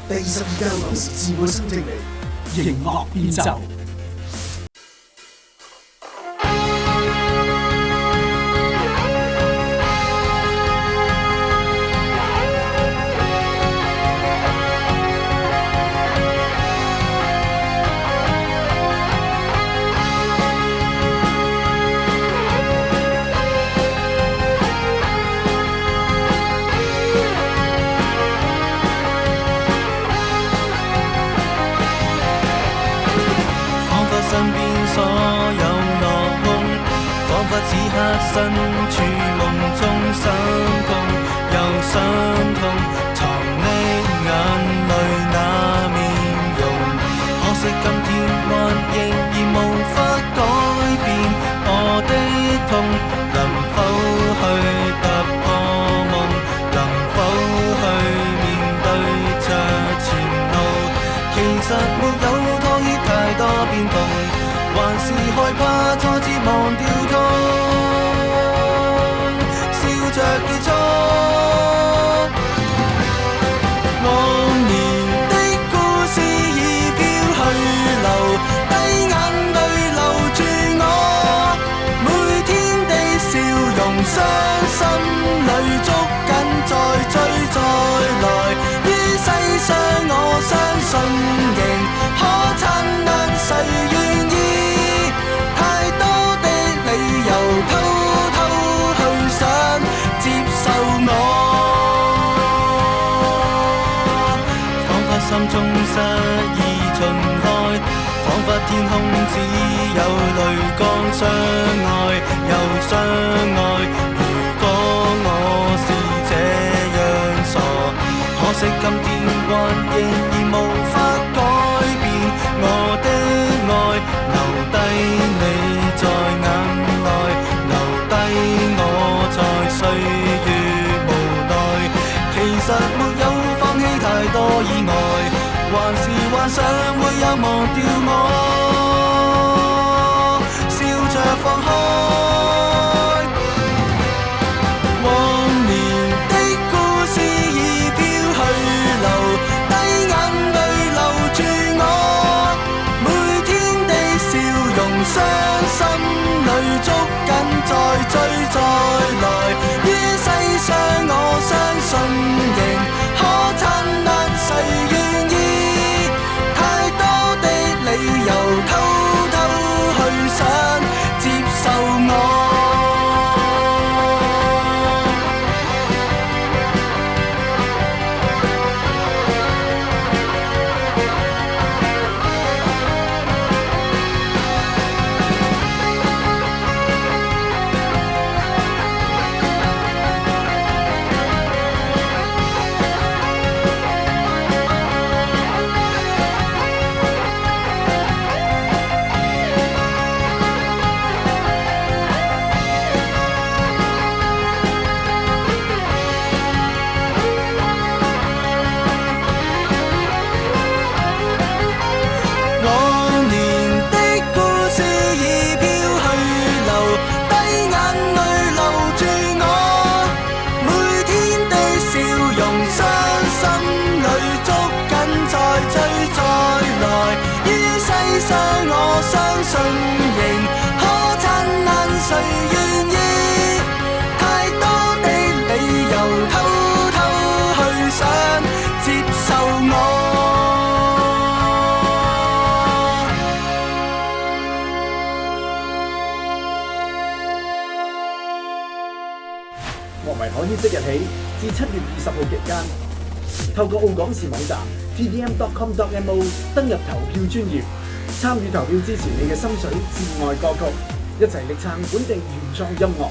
第22屆港時自我新勢力，迎樂變奏。身邊所有落空，彷彿此刻身處夢中，心痛又傷痛，藏匿眼淚那面容。可惜今天還仍然無法改變我的痛，能否去突破夢？能否去面對着前路？其實沒有妥協太多變動，還是害怕挫折忘掉痛，笑着結束。往年的故事已飄去流，低眼淚留住我，每天的笑容，傷心裏捉緊再追再來。於世上我相信仍可燦爛，誰願意？太多的理由偷偷去想接受我，彷彿心中失意盡開，彷彿天空只有淚光，相愛又相愛。如果我是這樣傻，可惜今天還仍然無法改變我的愛，留低你在眼內，留低我在歲月無奈。其實沒有放棄太多意外，還是幻想會有忘掉我，笑着放開。往年的故事已飄去流，低眼淚留住我，每天的笑容，傷心裏捉緊再追再來。於世上我相信仍可燦爛，誰願意？太多的理由偷偷去想接受我。往年的故事已飄去流，低眼淚留住我，每天的笑容，傷心裏捉緊再追再來。於世上我相信仍可燦爛，誰願意？太多的理由偷偷去想接受我。莫為可於即日起至7月20號期間，透過澳港視網站 tvm.com.mo 登入投票專頁，參與投票支持你嘅心水至愛歌曲，一齊力撐本地原創音樂。